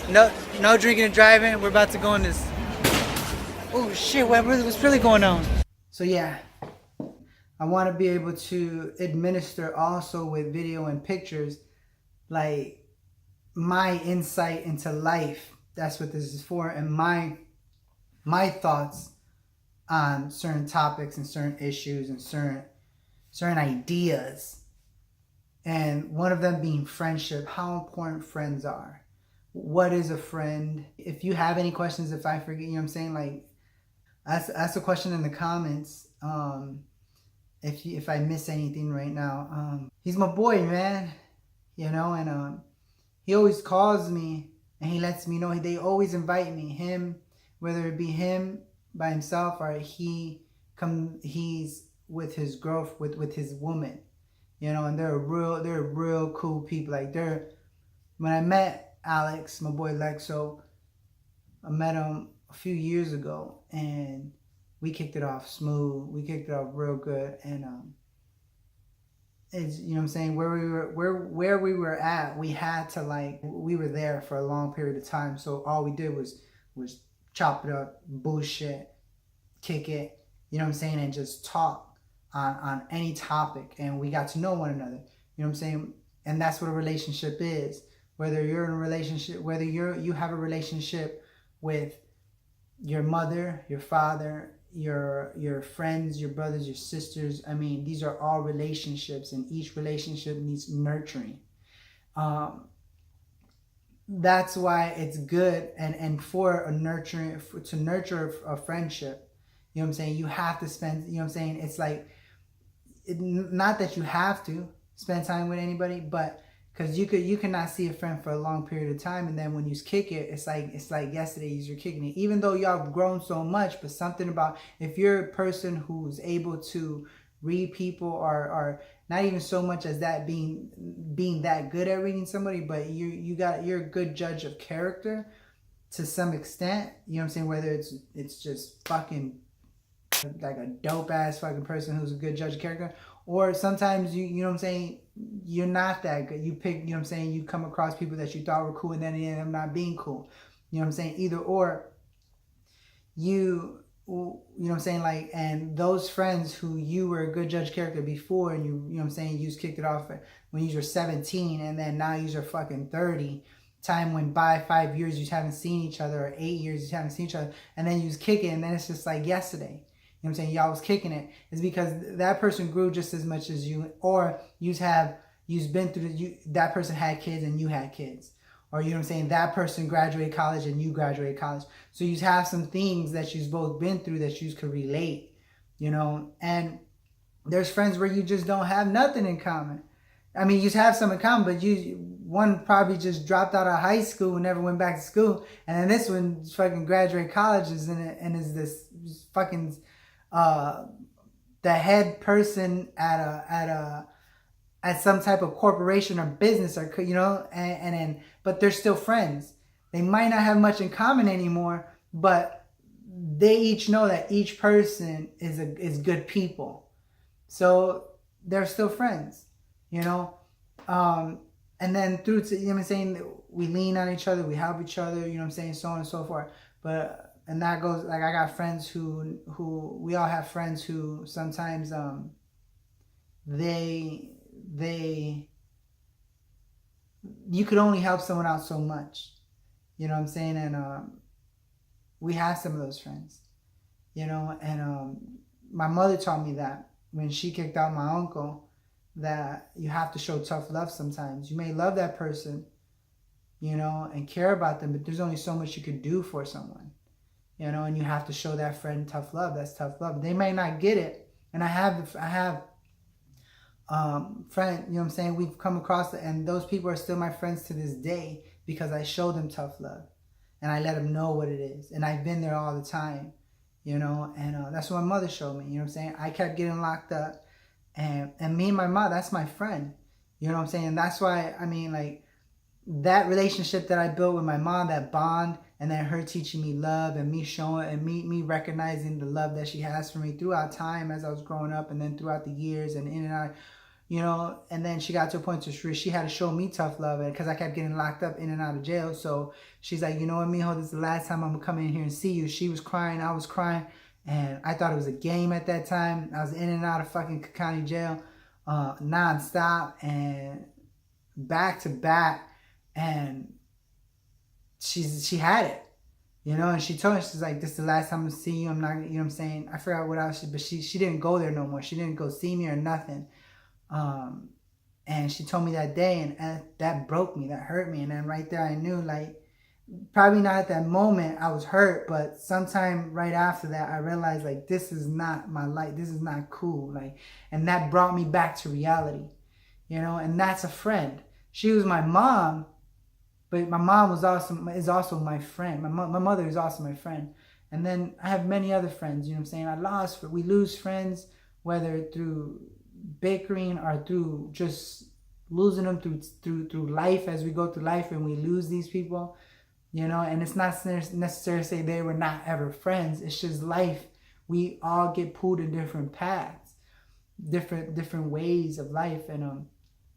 No drinking and driving. We're about to go in this. Oh shit! What's really going on? So yeah, I want to be able to administer also with video and pictures, like my insight into life. That's what this is for, and my thoughts on certain topics and certain issues and certain ideas. And one of them being friendship, how important friends are. What is a friend? If you have any questions, if I forget, you know what I'm saying? Like, ask a question in the comments. If I miss anything right now. He's my boy, man. You know, and he always calls me and he lets me know. They always invite me. Him, whether it be him by himself or he's with his girlfriend, with his woman. You know, and they're real cool people. Like when I met Alex, my boy Lexo, I met him a few years ago and we kicked it off smooth. We kicked it off real good. And it's, you know what I'm saying, where we were at, we had to we were there for a long period of time. So all we did was chop it up, bullshit, kick it, you know what I'm saying, and just talk on any topic, and we got to know one another, you know what I'm saying. And that's what a relationship is. Whether you're in a relationship, whether you have a relationship with your mother, your father, your friends, your brothers, your sisters, I mean, these are all relationships, and each relationship needs nurturing. That's why it's good, and for a nurturing, to nurture a friendship, you know what I'm saying, you have to spend, you know what I'm saying, it's like, not that you have to spend time with anybody, but because you cannot see a friend for a long period of time, and then when you kick it, it's like yesterday you're kicking it, even though y'all have grown so much. But something about, if you're a person who's able to read people, or not even so much as that being that good at reading somebody, but you're a good judge of character to some extent, you know what I'm saying, whether it's just fucking like a dope ass fucking person who's a good judge of character, or sometimes you know what I'm saying, you're not that good. You pick, you know what I'm saying, you come across people that you thought were cool and then they end up not being cool. You know what I'm saying? Either or, you know what I'm saying, like, and those friends who you were a good judge of character before, and you know what I'm saying, you just kicked it off when you were 17, and then now you are fucking 30. Time went by, 5 years you haven't seen each other, or 8 years you haven't seen each other, and then you just kick it, and then it's just like yesterday. You know what I'm saying? Y'all was kicking it. It's because that person grew just as much as you, or you've been through that person had kids and you had kids, or you know what I'm saying, that person graduated college and you graduated college. So you have some things that you've both been through that you could relate, you know. And there's friends where you just don't have nothing in common. I mean, you have some in common, but one probably just dropped out of high school and never went back to school, and then this one fucking graduated college and is this fucking the head person at some type of corporation or business, or you know, and then, but they're still friends. They might not have much in common anymore, but they each know that each person is good people, so they're still friends, you know. And then through to, you know what I'm saying, we lean on each other, we help each other, you know what I'm saying, so on and so forth. But and that goes, like, I got friends who we all have friends who sometimes they you could only help someone out so much, you know what I'm saying. And we have some of those friends, you know. And my mother taught me that when she kicked out my uncle, that you have to show tough love sometimes. You may love that person, you know, and care about them, but there's only so much you could do for someone, you know, and you have to show that friend tough love. That's tough love. They may not get it. And I have friend, you know what I'm saying, we've come across it, and those people are still my friends to this day because I show them tough love and I let them know what it is. And I've been there all the time, you know. And that's what my mother showed me, you know what I'm saying. I kept getting locked up, and me and my mom, that's my friend, you know what I'm saying. That's why, I mean, like, that relationship that I built with my mom, that bond, and then her teaching me love, and me showing, and me recognizing the love that she has for me throughout time as I was growing up, and then throughout the years and in and out, you know, and then she got to a point where she had to show me tough love because I kept getting locked up in and out of jail. So she's like, you know what, mijo, this is the last time I'm gonna come in here and see you. She was crying, I was crying, and I thought it was a game at that time. I was in and out of fucking county jail, non-stop and back to back, and she had it, you know, and she told me, she's like, this is the last time I'm gonna see you. I'm not, you know what I'm saying? I forgot what else, but she didn't go there no more. She didn't go see me or nothing. And she told me that day, and that broke me, that hurt me. And then right there I knew, like, probably not at that moment I was hurt, but sometime right after that I realized, like, this is not my life, this is not cool, like, and that brought me back to reality, you know. And that's a friend. She was my mom, but my mom is also my friend. My mother is also my friend. And then I have many other friends, you know what I'm saying? We lose friends, whether through bickering or through just losing them through life, as we go through life and we lose these people, you know. And it's not necessarily to say they were not ever friends. It's just life. We all get pulled in different paths, different ways of life. And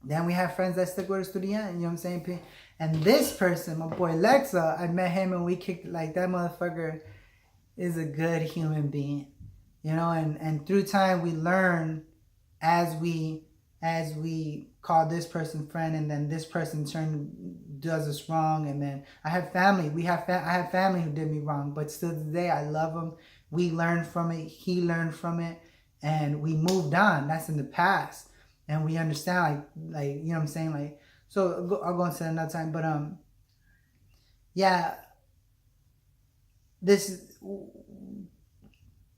then we have friends that stick with us to the end, you know what I'm saying? And this person, my boy Lexa, I met him and we kicked it. Like, that motherfucker is a good human being, you know. And through time we learn, as we call this person friend, and then this person does us wrong. And then I have family. I have family who did me wrong, but still today I love them. We learned from it. He learned from it, and we moved on. That's in the past, and we understand, like you know what I'm saying. Like, so I'll go into another time, but yeah, this,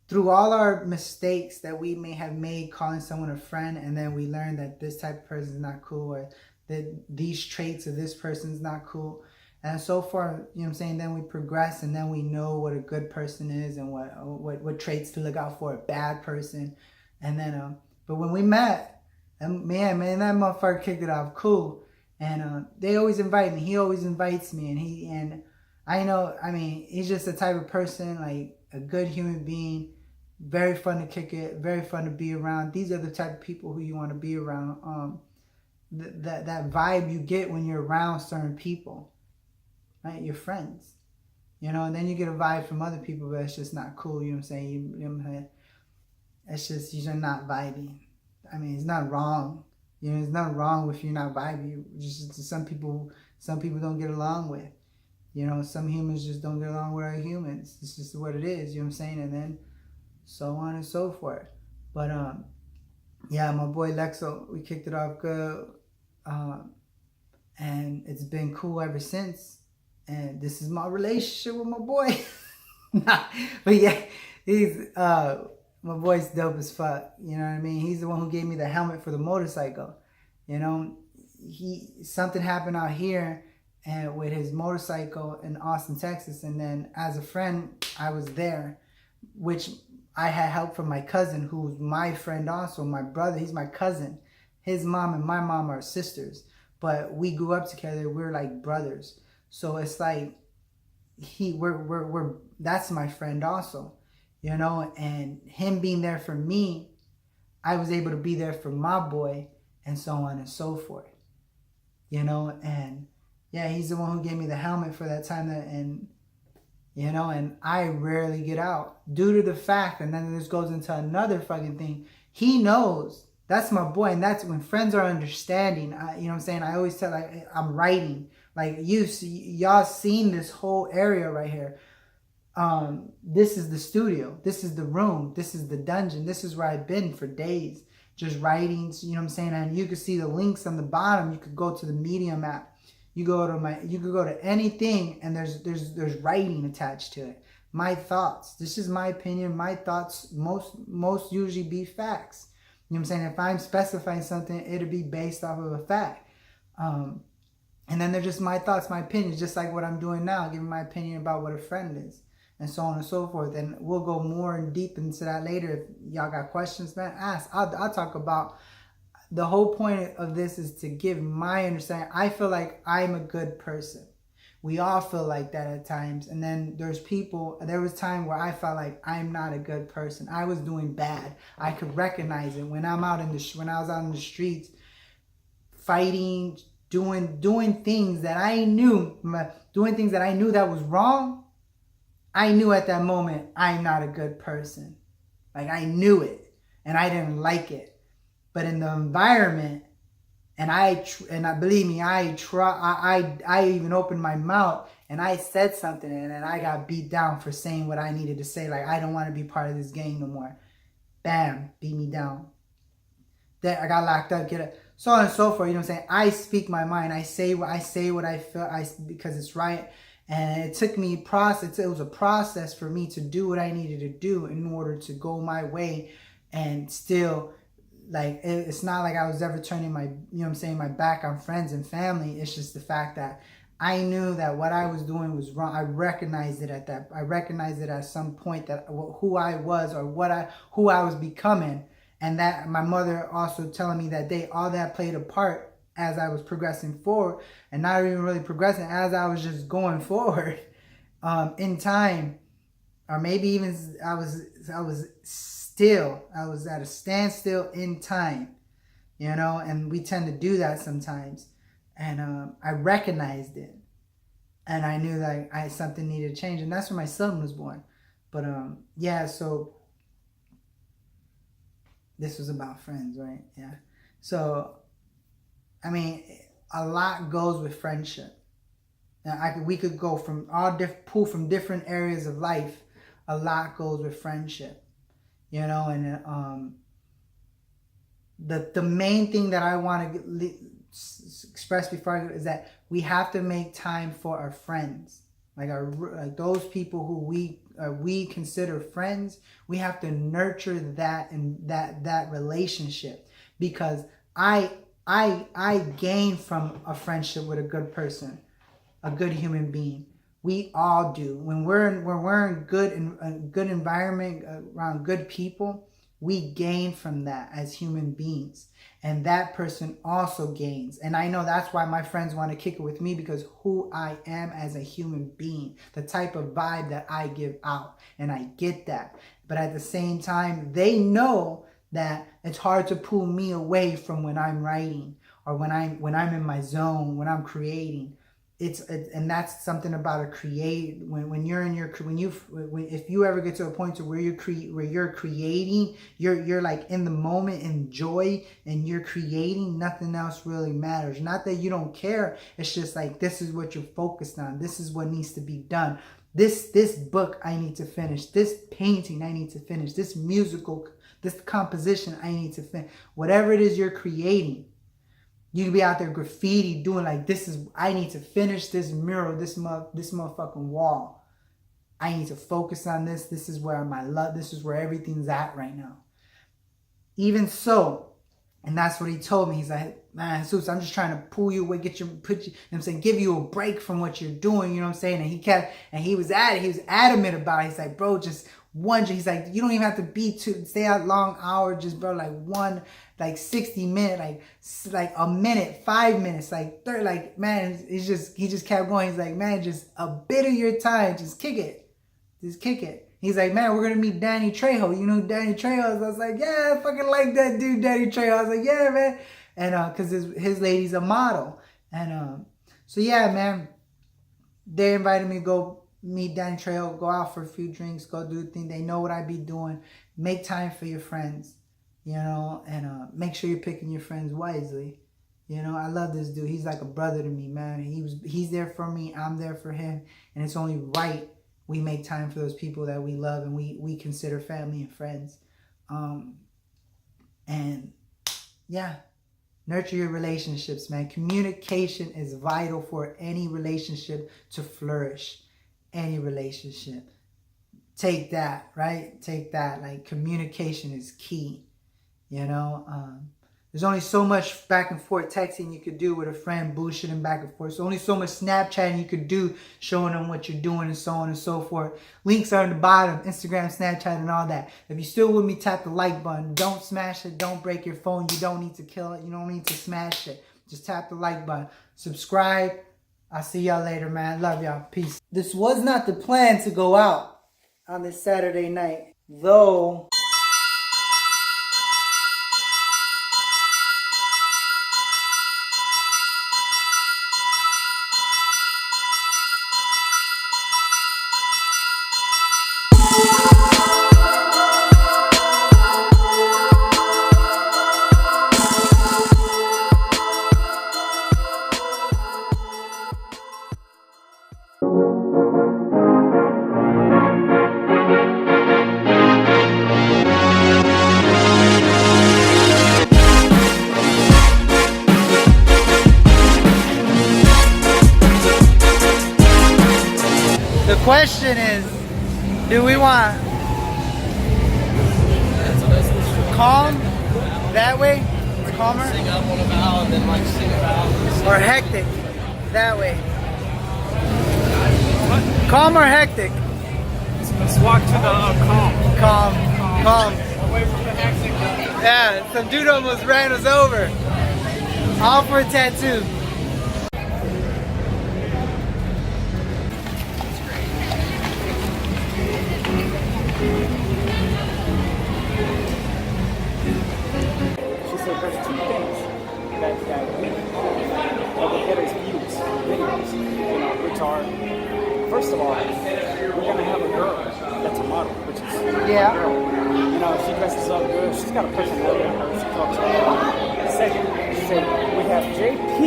through all our mistakes that we may have made calling someone a friend, and then we learn that this type of person is not cool, or that these traits of this person is not cool, and so far, you know what I'm saying, then we progress, and then we know what a good person is and what traits to look out for a bad person. And then but when we met, and man, that motherfucker kicked it off cool. And they always invite me. He always invites me, and I know, I mean, he's just the type of person, like, a good human being, very fun to kick it, very fun to be around. These are the type of people who you want to be around. That vibe you get when you're around certain people, right? Your friends, you know. And then you get a vibe from other people, but it's just not cool, you know what I'm saying? You know what I'm saying? It's just, you're not vibing. I mean, it's not wrong. You know, there's nothing wrong with you not vibing. Just some people don't get along with. You know, some humans just don't get along with other humans. It's just what it is, you know what I'm saying? And then so on and so forth. But yeah, my boy Lexo, we kicked it off good. And it's been cool ever since. And this is my relationship with my boy. Nah, but yeah, he's my boy's dope as fuck. You know what I mean? He's the one who gave me the helmet for the motorcycle. You know, something happened out here and with his motorcycle in Austin, Texas, and then as a friend, I was there, which I had help from my cousin, who's my friend also, my brother. He's my cousin. His mom and my mom are sisters, but we grew up together. We're like brothers. So it's like we're that's my friend also, you know. And him being there for me, I was able to be there for my boy, and so on and so forth, you know. And yeah, he's the one who gave me the helmet for that time, and you know, and I rarely get out due to the fact, and then this goes into another fucking thing. He knows that's my boy, and that's when friends are understanding. You know what I'm saying? I always tell, like, I'm writing, like, y'all seen this whole area right here. This is the studio, this is the room, this is the dungeon, this is where I've been for days, just writing, you know what I'm saying? And you can see the links on the bottom. You could go to the Medium app. You could go to anything, and there's writing attached to it. My thoughts. This is my opinion. My thoughts most usually be facts. You know what I'm saying? If I'm specifying something, it'll be based off of a fact. And then they're just my thoughts, my opinions, just like what I'm doing now, giving my opinion about what a friend is, and so on and so forth. And we'll go more in deep into that later. If y'all got questions, man, ask. I'll talk about. The whole point of this is to give my understanding. I feel like I'm a good person. We all feel like that at times. And then there was time where I felt like I'm not a good person. I was doing bad. I could recognize it when when I was out in the streets, fighting, doing things that I knew, that was wrong. I knew at that moment I'm not a good person. Like, I knew it, and I didn't like it. But in the environment, and believe me, I even opened my mouth and I said something, and I got beat down for saying what I needed to say. Like, I don't want to be part of this gang no more. Bam, beat me down. Then I got locked up, so on and so forth. You know what I'm saying? I speak my mind. I say what I feel. Because it's right. And it took me it was a process for me to do what I needed to do in order to go my way, and still, like, it's not like I was ever turning my back on friends and family. It's just the fact that I knew that what I was doing was wrong. I recognized it at some point, that who I was, or who I was becoming. And that my mother also telling me that all that played a part as I was progressing forward, and not even really progressing, as I was just going forward in time, or maybe even I was at a standstill in time, and we tend to do that sometimes. And I recognized it, and I knew that something needed to change, and that's when my son was born. But yeah, so this was about friends, right? Yeah. So, I mean, a lot goes with friendship. Now, we could go from pull from different areas of life. A lot goes with friendship, and the main thing that I want to express before I go is that we have to make time for our friends, like those people who we consider friends. We have to nurture that and that relationship, because I gain from a friendship with a good person, a good human being. We all do. When we're in good environment around good people, we gain from that as human beings, and that person also gains. And I know that's why my friends want to kick it with me, because who I am as a human being, the type of vibe that I give out, and I get that. But at the same time, they know that it's hard to pull me away from when I'm writing, or when I'm in my zone, when I'm creating. And that's something about if you ever get to a point to where you're creating, you're like in the moment, in joy, and you're creating, nothing else really matters. Not that you don't care, it's just like, this is what you're focused on, this is what needs to be done. This book I need to finish, this painting I need to finish, this composition I need to finish. Whatever it is you're creating, you can be out there graffiti doing like, I need to finish this mural, this motherfucking wall. I need to focus on this. This is where this is where everything's at right now. Even so, and that's what he told me. He's like, man, Jesus, I'm just trying to pull you away, give you a break from what you're doing, you know what I'm saying? And he was adamant about it. He's like, bro, just he's like, you don't even have to stay out long hour, just, bro, like 60 minutes, like a minute, 5 minutes, like 30, like, man, he just kept going. He's like, man, just a bit of your time, just kick it. He's like, man, we're going to meet Danny Trejo. You know who Danny Trejo is? I was like, yeah, I fucking like that dude, Danny Trejo. I was like, yeah, man. And because his lady's a model. And so, yeah, man, they invited me to go meet Danny Trejo, go out for a few drinks, go do the thing. They know what I be doing. Make time for your friends, and make sure you're picking your friends wisely. I love this dude. He's like a brother to me, man. He's there for me. I'm there for him. And it's only right we make time for those people that we love and we consider family and friends. And yeah, nurture your relationships, man. Communication is vital for any relationship to flourish. Any relationship. Take that, right? Take that. Like, communication is key. There's only so much back and forth texting you could do with a friend, bullshitting back and forth. So only so much Snapchatting you could do, showing them what you're doing and so on and so forth. Links are at the bottom, Instagram, Snapchat, and all that. If you're still with me, tap the like button. Don't smash it. Don't break your phone. You don't need to kill it. You don't need to smash it. Just tap the like button. Subscribe. I'll see y'all later, man. Love y'all. Peace. This was not the plan to go out on this Saturday night, though. The question is, do we want calm that way, calmer, Sing up on a vowel and then like sing a vowel. or hectic that way? Calm or hectic? Let's walk to the calm. Calm. Away from the hectic. Yeah, some dude almost ran us over. All for a tattoo. She said there's two things that we will get as views, videos, which are, first of all, we're gonna have a girl that's a model, which is a girl. She dresses up good. She's got a personality on her. She talks about. Second, she said we have JP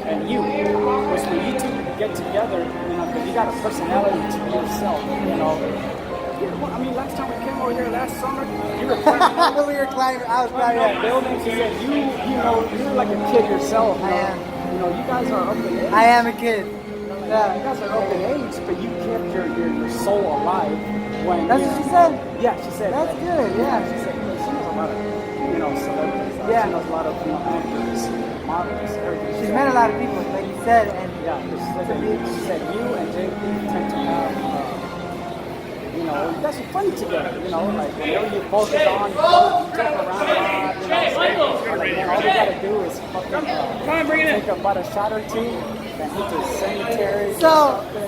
and you, which when you two get together, because you got a personality to yourself, I mean, last time we came over here last summer, you were climbing. We were climbing. I was climbing that building. She said you're like a kid yourself. I am. You guys are up in age. I am a kid. Yeah. You guys are up in age, but you kept your soul alive. When That's what she said? Yeah, she said. That's good, yeah. She said, she knows a lot of, celebrities. Yeah. She knows a lot of, actors, models, everything. She's met a lot of people, like you said, and yeah, she said you and JP tend to have, you guys are funny together, like whenever you both is on, you both joke around a lot, like, all we gotta do is fucking take about a shot or two, then hit the cemetery. So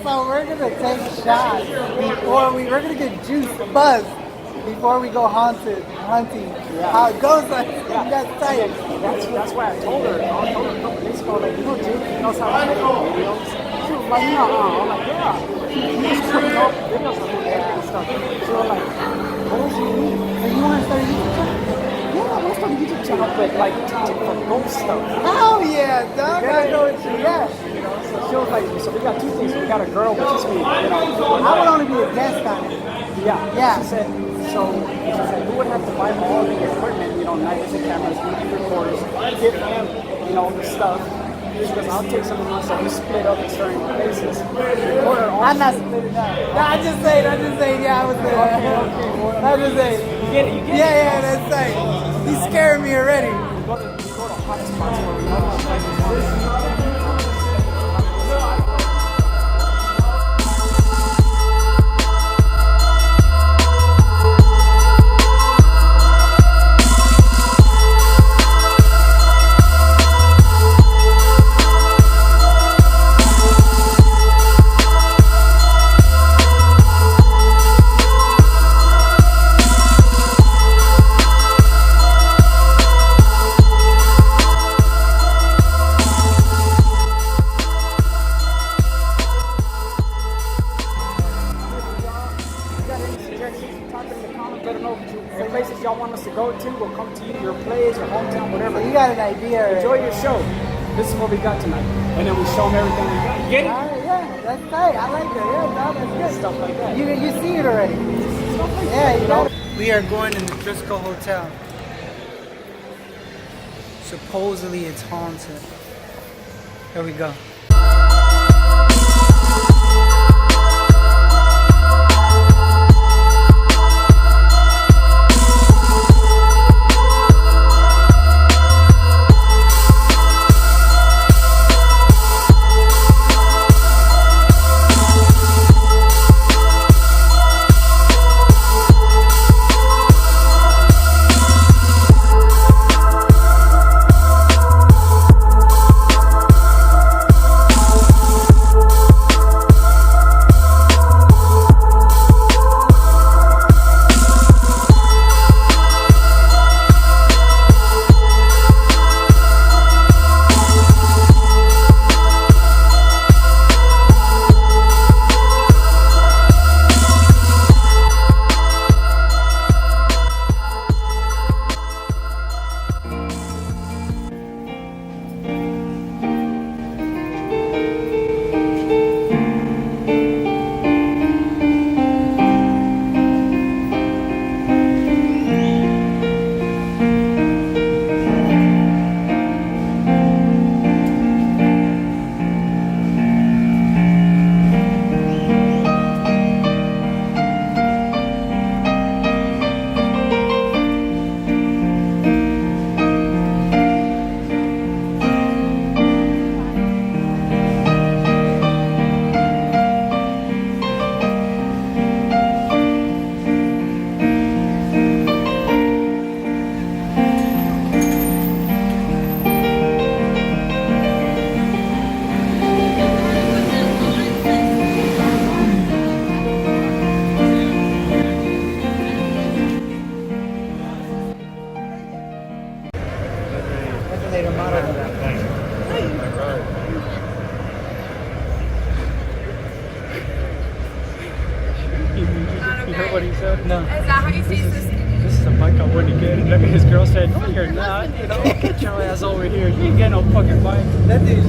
we're gonna take shots before we're gonna get juice buzzed before we go hunting. Yeah. How it goes, like, you guys tired. That's why I told her a couple days ago, like, Jake knows how to make videos. She was like, I'm like, yeah. He's putting up videos of him and stuff. She was like, what does he mean? So you want to start a YouTube channel? Yeah, I want to start a YouTube channel, but like for ghost stuff. Oh yeah, dog. I know what you got. So she was like, so we got two things. We got a girl, which is me. I would only be a guest on it. Yeah. She said, we would have to buy all the equipment, knives and cameras, DVD recorders, give him, the stuff. Because I'll take some of mine, so we split up in certain places. I'm not splitting up. No, I'm just saying, yeah, I was there. Okay. I'm just saying. You get it? Yeah, that's right. He's scaring me already. We go to hot spots where we know places y'all want us to go to, we'll come to you, your place, your hometown, whatever. You got an idea. Enjoy your show. This is what we got tonight. And then we show them everything we got. Get it? Yeah, that's tight. I like that. Yeah, no, that's good. Stuff like that. You see it already. Stuff like Yeah, that, you know. We are going in the Driskill Hotel. Supposedly it's haunted. Here we go. hear what he said? No. Is that how you say sister? This is a bike I wouldn't get. Look at his girl said, no, you're not. You know, get your ass over here. You ain't get no fucking bike. That dude's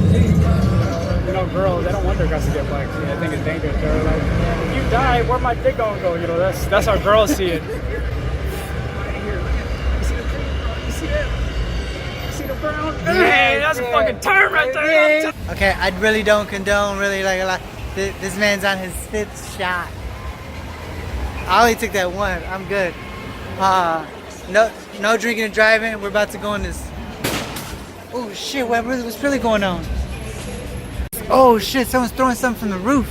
You know, girls, they don't want their guys to get bikes. I think it's dangerous. They're like, if you die, where my dick gonna go? You know, that's how girls see it. Right here. You see the tree? You see it? You see the brown? Hey, that's a fucking turn right there. Okay, I really don't condone really like a lot. This man's on his 5th shot. I only took that one. I'm good. No drinking and driving. We're about to go in this. Oh shit! What's really going on? Oh shit! Someone's throwing something from the roof.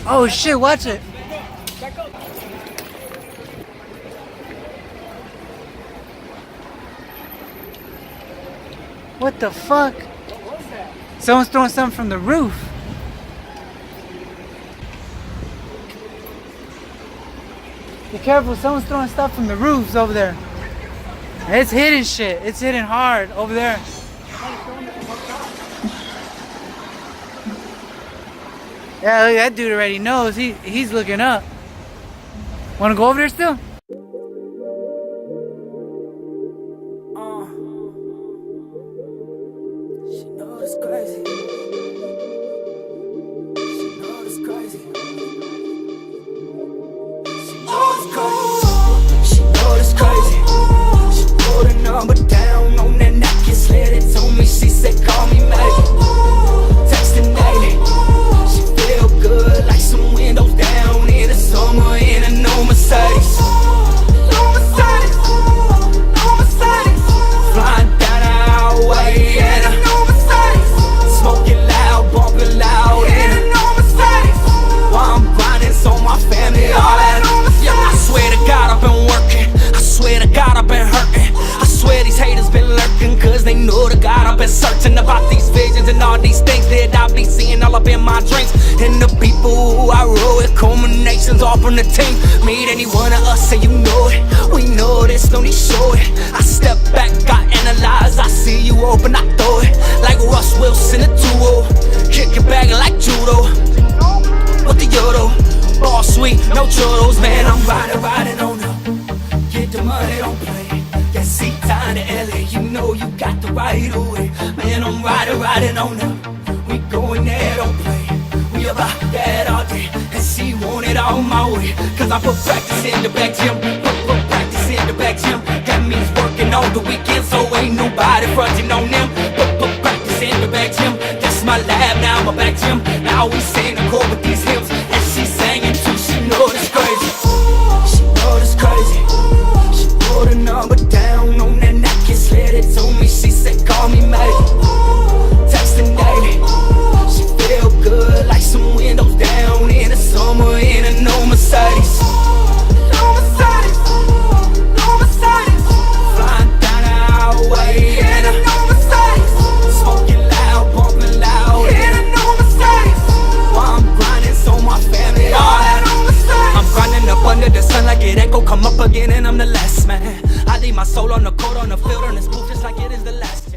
Oh shit! Watch it. What the fuck? What was that? Someone's throwing something from the roof. Be careful, someone's throwing stuff from the roofs over there. It's hitting shit. It's hitting hard over there. Yeah, look, that dude already knows. He's looking up. Wanna go over there still? She know it's crazy. She know it's crazy. She know it's crazy. She put a number down on that napkin, slid it to me. She said, call me maybe. Texting daily. She feel good like some windows down in the summer in a new Mercedes. Flying down our way in a new Mercedes. Smoking loud, bumping loud in a new Mercedes. While I'm grinding so my family all that. Yeah, I swear to God I've been working. I swear to God I've been hurting. I swear these haters been lurking, cause they know to God I've been searching about these visions and all these things that I be seeing all up in my dreams. And the people who I roll with, culminations all from the team. Meet any one of us and you know it. We know this, don't need show it. I step back, I analyze, I see you open, I throw it. Like Russ Wilson, a 2-0. Kick it back like judo. What the yodo? Ball sweet, no churros, man, I'm riding on them. Get the money, don't play. That seat time to LA, you know you got the right away. Man, I'm riding on them. We going there, don't play. We about that all day. And she want it all my way. Cause I put practice in the back gym. Put practice in the back gym. That means working on the weekend, so ain't nobody fronting on them. Put practice in the back gym. That's my lab, now my back gym. Now we sing the chord with these hymns. And she singing too, she know it's crazy. She know it's crazy. She put a number down on that napkin, slid it to me. She said, call me maybe. Texting daily. She feel good like some windows down in the summer in a new Mercedes. Flying down our way in a new Mercedes. Smoking loud, bumping loud in a new Mercedes. While I'm grinding so my family all that. I'm grinding up under the sun like it ain't gon' come up again, and I'm the last man. I leave my soul on the court, on the field, on this booth just like it is the last.